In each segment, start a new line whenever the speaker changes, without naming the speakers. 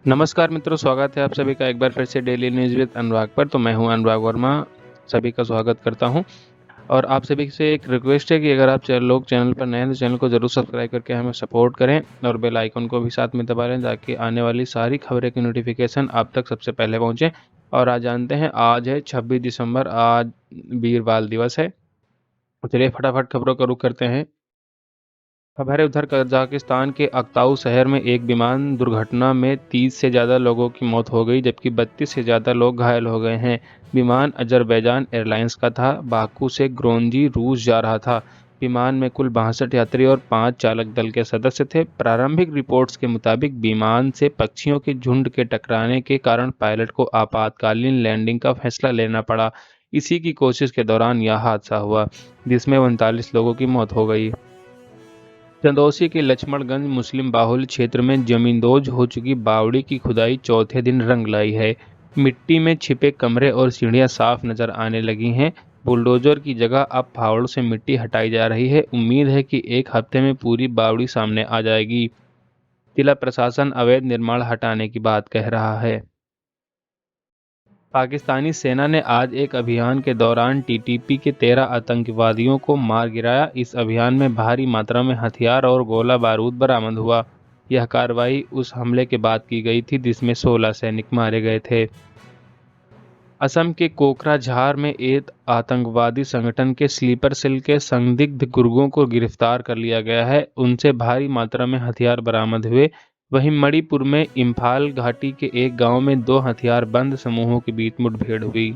नमस्कार मित्रों, स्वागत है आप सभी का एक बार फिर से डेली न्यूज़ विद अनुराग पर। तो मैं हूं अनुराग वर्मा, सभी का स्वागत करता हूं। और आप सभी से एक रिक्वेस्ट है कि अगर आप लोग चैनल पर नए हैं तो चैनल को ज़रूर सब्सक्राइब करके हमें सपोर्ट करें और बेल आइकन को भी साथ में दबा लें ताकि आने वाली सारी खबरें की नोटिफिकेशन आप तक सबसे पहले पहुँचें। और आज जानते हैं, आज है 26 दिसंबर, आज वीर बाल दिवस है। तो चलिए फटाफट खबरों का रुख करते हैं। खबर है उधर कजाकिस्तान के अक्ताऊ शहर में एक विमान दुर्घटना में 30 से ज़्यादा लोगों की मौत हो गई, जबकि 32 से ज़्यादा लोग घायल हो गए हैं। विमान अजरबैजान एयरलाइंस का था, बाकू से ग्रोनजी रूस जा रहा था। विमान में कुल 62 यात्री और 5 चालक दल के सदस्य थे। प्रारंभिक रिपोर्ट्स के मुताबिक विमान से पक्षियों के झुंड के टकराने के कारण पायलट को आपातकालीन लैंडिंग का फैसला लेना पड़ा। इसी की कोशिश के दौरान यह हादसा हुआ, जिसमें 39 लोगों की मौत हो गई। चंदौसी के लक्ष्मणगंज मुस्लिम बाहुल्य क्षेत्र में जमींदोज हो चुकी बावड़ी की खुदाई चौथे दिन रंग लाई है। मिट्टी में छिपे कमरे और सीढ़ियां साफ नजर आने लगी हैं। बुलडोजर की जगह अब फावड़ों से मिट्टी हटाई जा रही है। उम्मीद है कि एक हफ्ते में पूरी बावड़ी सामने आ जाएगी। जिला प्रशासन अवैध निर्माण हटाने की बात कह रहा है। पाकिस्तानी सेना ने आज एक अभियान के दौरान टीटीपी के 13 आतंकवादियों को मार गिराया। इस अभियान में भारी मात्रा में हथियार और गोला बारूद बरामद हुआ। यह कार्रवाई उस हमले के बाद की गई थी जिसमें 16 सैनिक मारे गए थे। असम के कोकराझार में एक आतंकवादी संगठन के स्लीपर सेल के संदिग्ध गुर्गों को गिरफ्तार कर लिया गया है। उनसे भारी मात्रा में हथियार बरामद हुए। वहीं मणिपुर में इम्फाल घाटी के एक गांव में 2 हथियारबंद समूहों के बीच मुठभेड़ हुई।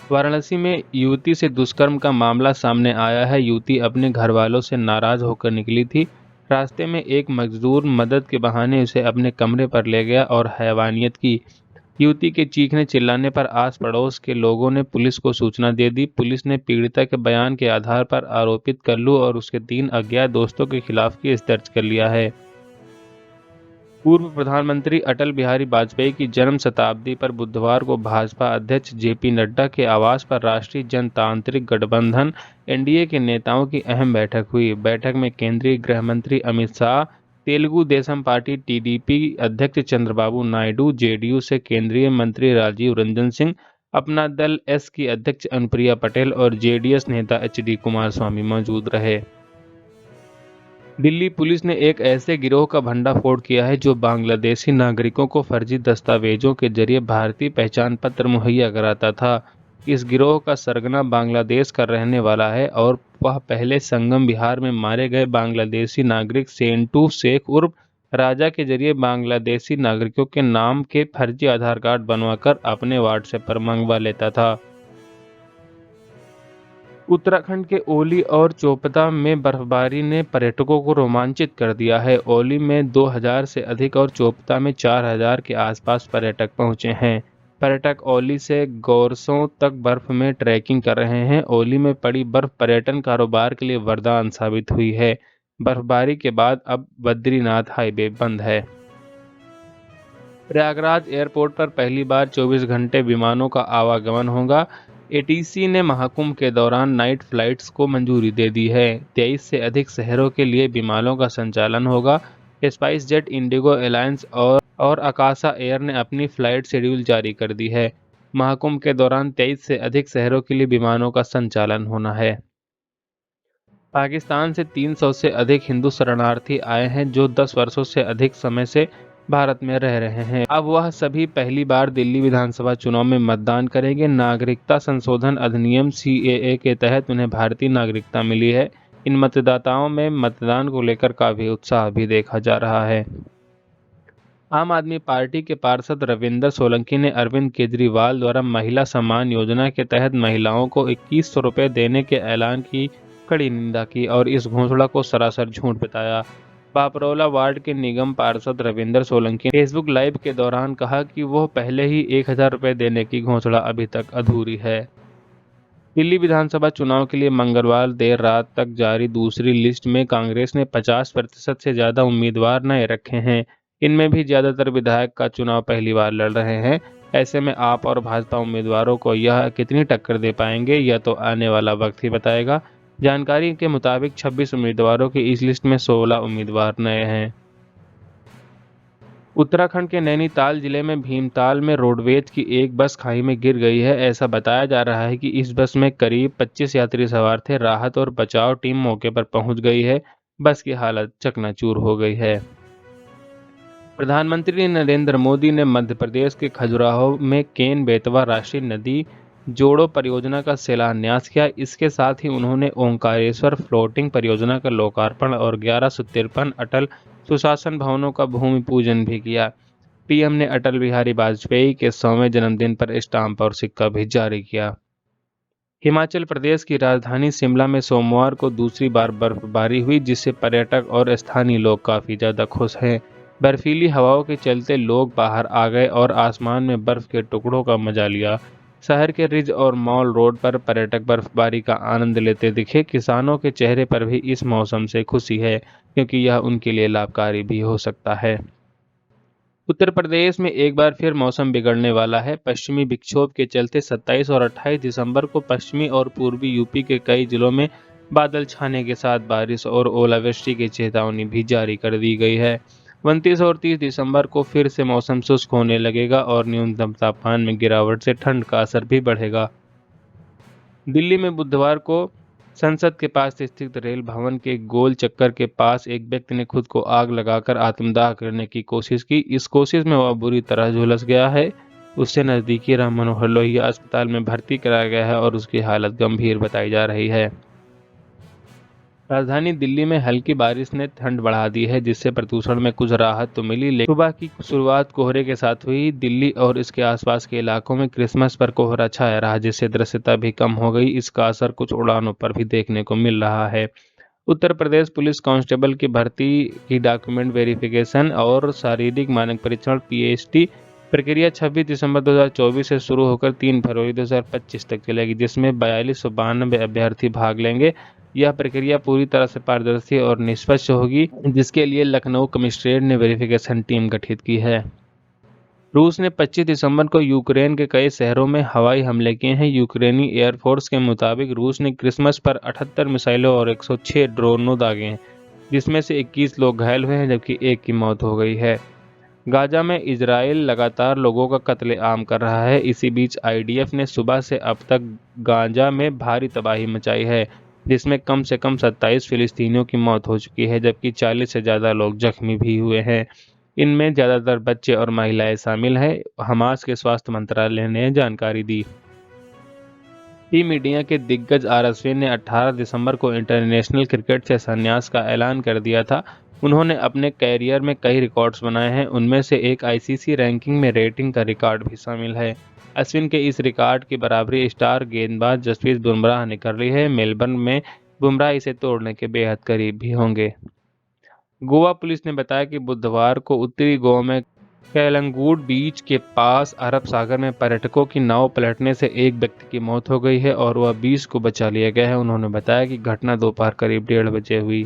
वाराणसी में युवती से दुष्कर्म का मामला सामने आया है। युवती अपने घर वालों से नाराज होकर निकली थी। रास्ते में एक मजदूर मदद के बहाने उसे अपने कमरे पर ले गया और हैवानियत की। युवती के चीखने चिल्लाने पर आस पड़ोस के लोगों ने पुलिस को सूचना दे दी। पुलिस ने पीड़िता के बयान के आधार पर आरोपित कल्लू और उसके 3 अज्ञात दोस्तों के खिलाफ केस दर्ज कर लिया है। पूर्व प्रधानमंत्री अटल बिहारी वाजपेयी की जन्म शताब्दी पर बुधवार को भाजपा अध्यक्ष जेपी नड्डा के आवास पर राष्ट्रीय जनतांत्रिक गठबंधन एनडीए के नेताओं की अहम बैठक हुई। बैठक में केंद्रीय गृह मंत्री अमित शाह, तेलुगु देशम पार्टी टीडीपी अध्यक्ष चंद्रबाबू नायडू, जेडीयू से केंद्रीय मंत्री राजीव रंजन सिंह, अपना दल एस की अध्यक्ष अनुप्रिया पटेल और जेडीएस नेता एचडी कुमारस्वामी मौजूद रहे। दिल्ली पुलिस ने एक ऐसे गिरोह का भंडाफोड़ किया है जो बांग्लादेशी नागरिकों को फर्जी दस्तावेजों के जरिए भारतीय पहचान पत्र मुहैया कराता था। इस गिरोह का सरगना बांग्लादेश का रहने वाला है और वह पहले संगम विहार में मारे गए बांग्लादेशी नागरिक सेंटू शेख उर्फ राजा के जरिए बांग्लादेशी नागरिकों के नाम के फर्जी आधार कार्ड बनवाकर अपने व्हाट्सएप पर मंगवा लेता था। उत्तराखंड के ओली और चोपता में बर्फबारी ने पर्यटकों को रोमांचित कर दिया है। ओली में 2000 से अधिक और चोपता में 4000 के आसपास पर्यटक पहुंचे हैं। पर्यटक ओली से गौरसों तक बर्फ में ट्रैकिंग कर रहे हैं। ओली में पड़ी बर्फ पर्यटन कारोबार के लिए वरदान साबित हुई है। बर्फबारी के बाद अब बद्रीनाथ हाईवे बंद है। प्रयागराज एयरपोर्ट पर पहली बार 24 घंटे विमानों का आवागमन होगा। एटीसी ने महाकुंभ के दौरान नाइट फ्लाइट्स को मंजूरी दे दी है। 23 से अधिक शहरों के लिए विमानों का संचालन होगा। स्पाइस जेट, इंडिगो एलायंस और आकाशा एयर ने अपनी फ्लाइट शेड्यूल जारी कर दी है। महाकुंभ के दौरान 23 से अधिक शहरों के लिए विमानों का संचालन होना है। पाकिस्तान से 300 से अधिक हिंदू शरणार्थी आए हैं जो 10 वर्षों से अधिक समय से भारत में रह रहे हैं। अब वह सभी पहली बार दिल्ली विधानसभा चुनाव में मतदान करेंगे। नागरिकता संशोधन अधिनियम सीएए के तहत उन्हें भारतीय नागरिकता मिली है। इन मतदाताओं में मतदान को लेकर काफी उत्साह भी देखा जा रहा है। आम आदमी पार्टी के पार्षद रविंदर सोलंकी ने अरविंद केजरीवाल द्वारा महिला सम्मान योजना के तहत महिलाओं को 2100 रुपये देने के ऐलान की कड़ी निंदा की और इस घोषणा को सरासर झूठ बताया। पापरौला वार्ड के निगम पार्षद रविंदर सोलंकी ने फेसबुक लाइव के दौरान कहा कि वह पहले ही 1000 रुपये देने की घोषणा अभी तक अधूरी है। दिल्ली विधानसभा चुनाव के लिए मंगलवार देर रात तक जारी दूसरी लिस्ट में कांग्रेस ने 50% से ज्यादा उम्मीदवार नए रखे हैं। इनमें भी ज्यादातर विधायक का चुनाव पहली बार लड़ रहे हैं। ऐसे में आप और भाजपा उम्मीदवारों को यह कितनी टक्कर दे पाएंगे, यह तो आने वाला वक्त ही बताएगा। जानकारी के मुताबिक 26 उम्मीदवारों की इस लिस्ट में 16 उम्मीदवार नए हैं। उत्तराखंड के नैनीताल जिले में भीमताल में रोडवेज की एक बस खाई में गिर गई है। ऐसा बताया जा रहा है कि इस बस में करीब 25 यात्री सवार थे। राहत और बचाव टीम मौके पर पहुंच गई है। बस की हालत चकनाचूर हो गई है। प्रधानमंत्री नरेंद्र मोदी ने मध्य प्रदेश के खजुराहो में केन बेतवा राष्ट्रीय नदी जोड़ो परियोजना का शिलान्यास किया। इसके साथ ही उन्होंने ओंकारेश्वर फ्लोटिंग परियोजना का लोकार्पण और 1153 अटल सुशासन भवनों का भूमि पूजन भी किया। पीएम ने अटल बिहारी वाजपेयी के 100वें जन्मदिन पर स्टाम्प और सिक्का भी जारी किया। हिमाचल प्रदेश की राजधानी शिमला में सोमवार को दूसरी बार बर्फबारी हुई, जिससे पर्यटक और स्थानीय लोग काफी ज्यादा खुश हैं। बर्फीली हवाओं के चलते लोग बाहर आ गए और आसमान में बर्फ के टुकड़ों का मजा लिया। शहर के रिज और मॉल रोड पर पर्यटक बर्फबारी का आनंद लेते दिखे। किसानों के चेहरे पर भी इस मौसम से खुशी है, क्योंकि यह उनके लिए लाभकारी भी हो सकता है। उत्तर प्रदेश में एक बार फिर मौसम बिगड़ने वाला है। पश्चिमी विक्षोभ के चलते 27 और 28 दिसंबर को पश्चिमी और पूर्वी यूपी के कई जिलों में बादल छाने के साथ बारिश और ओलावृष्टि की चेतावनी भी जारी कर दी गई है। 29 और 30 दिसंबर को फिर से मौसम शुष्क होने लगेगा और न्यूनतम तापमान में गिरावट से ठंड का असर भी बढ़ेगा। दिल्ली में बुधवार को संसद के पास स्थित रेल भवन के गोल चक्कर के पास एक व्यक्ति ने खुद को आग लगाकर आत्मदाह करने की कोशिश की। इस कोशिश में वह बुरी तरह झुलस गया है। उससे नजदीकी राम मनोहर लोहिया अस्पताल में भर्ती कराया गया है और उसकी हालत गंभीर बताई जा रही है। राजधानी दिल्ली में हल्की बारिश ने ठंड बढ़ा दी है, जिससे प्रदूषण में कुछ राहत तो मिली, लेकिन सुबह की शुरुआत कोहरे के साथ हुई। दिल्ली और इसके आसपास के इलाकों में क्रिसमस पर कोहरा छाया रहा, जिससे दृश्यता भी कम हो गई। इसका असर कुछ उड़ानों पर भी देखने को मिल रहा है। उत्तर प्रदेश पुलिस कांस्टेबल की भर्ती की डॉक्यूमेंट वेरिफिकेशन और शारीरिक मानक परीक्षण (PAST) प्रक्रिया 26 दिसंबर 2024 से शुरू होकर 3 फरवरी 2025 तक चलेगी, जिसमें 4292 अभ्यर्थी भाग लेंगे। यह प्रक्रिया पूरी तरह से पारदर्शी और निष्पक्ष होगी, जिसके लिए लखनऊ कमिश्नरेट ने वेरिफिकेशन टीम गठित की है। रूस ने 25 दिसंबर को यूक्रेन के कई शहरों में हवाई हमले किए हैं। यूक्रेनी एयरफोर्स के मुताबिक रूस ने क्रिसमस पर 78 मिसाइलों और 106 ड्रोनों दागे हैं, जिसमें से 21 लोग घायल हुए हैं, जबकि एक की मौत हो गई है। गाजा में इजराइल लगातार लोगों का कत्लेआम कर रहा है। इसी बीच IDF ने सुबह से अब तक गाजा में भारी तबाही मचाई है, जिसमें कम से कम 27 फिलिस्तीनियों की मौत हो चुकी है, जबकि 40 से ज़्यादा लोग जख्मी भी हुए हैं। इनमें ज़्यादातर बच्चे और महिलाएं शामिल हैं, हमास के स्वास्थ्य मंत्रालय ने जानकारी दी। टीम इंडिया के दिग्गज RSV ने 18 दिसंबर को इंटरनेशनल क्रिकेट से संन्यास का ऐलान कर दिया था। उन्होंने अपने कैरियर में कई रिकॉर्ड्स बनाए हैं, उनमें से एक ICC रैंकिंग में रेटिंग का रिकॉर्ड भी शामिल है। अश्विन के इस रिकॉर्ड की बराबरी स्टार गेंदबाज जसप्रीत बुमराह ने कर ली है। मेलबर्न में बुमराह इसे तोड़ने के बेहद करीब भी होंगे। गोवा पुलिस ने बताया कि बुधवार को उत्तरी गोवा में कैलंगूड बीच के पास अरब सागर में पर्यटकों की नाव पलटने से एक व्यक्ति की मौत हो गई है और वह 20 को बचा लिया गया है। उन्होंने बताया कि घटना दोपहर करीब 1:30 बजे हुई।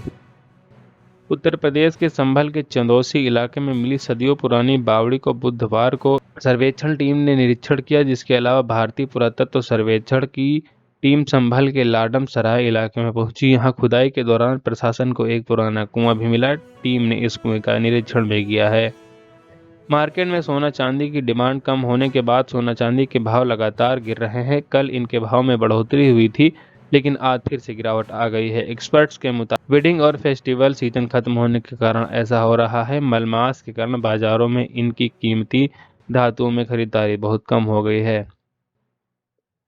उत्तर प्रदेश के संभल के चंदौसी इलाके में मिली सदियों पुरानी बावड़ी को बुधवार को सर्वेक्षण टीम ने निरीक्षण किया, जिसके अलावा भारतीय पुरातत्व सर्वेक्षण की टीम संभल के लाडम सराय इलाके में पहुंची। यहां खुदाई के दौरान प्रशासन को एक पुराना कुआं भी मिला। टीम ने इस कुएं का निरीक्षण भी किया है। मार्केट में सोना चांदी की डिमांड कम होने के बाद सोना चांदी के भाव लगातार गिर रहे हैं। कल इनके भाव में बढ़ोतरी हुई थी, लेकिन आज फिर से गिरावट आ गई है। एक्सपर्ट्स के मुताबिक वेडिंग और फेस्टिवल सीजन खत्म होने के कारण ऐसा हो रहा है। मलमास के कारण बाजारों में इनकी कीमती धातुओं में खरीदारी बहुत कम हो गई है।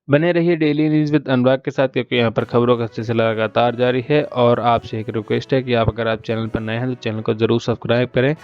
बने रहिए डेली न्यूज विद अनुराग के साथ, क्योंकि यहाँ पर खबरों का सिलसिला लगातार जारी है। और आपसे एक रिक्वेस्ट है कि अगर आप चैनल पर नए हैं तो चैनल को जरूर सब्सक्राइब करें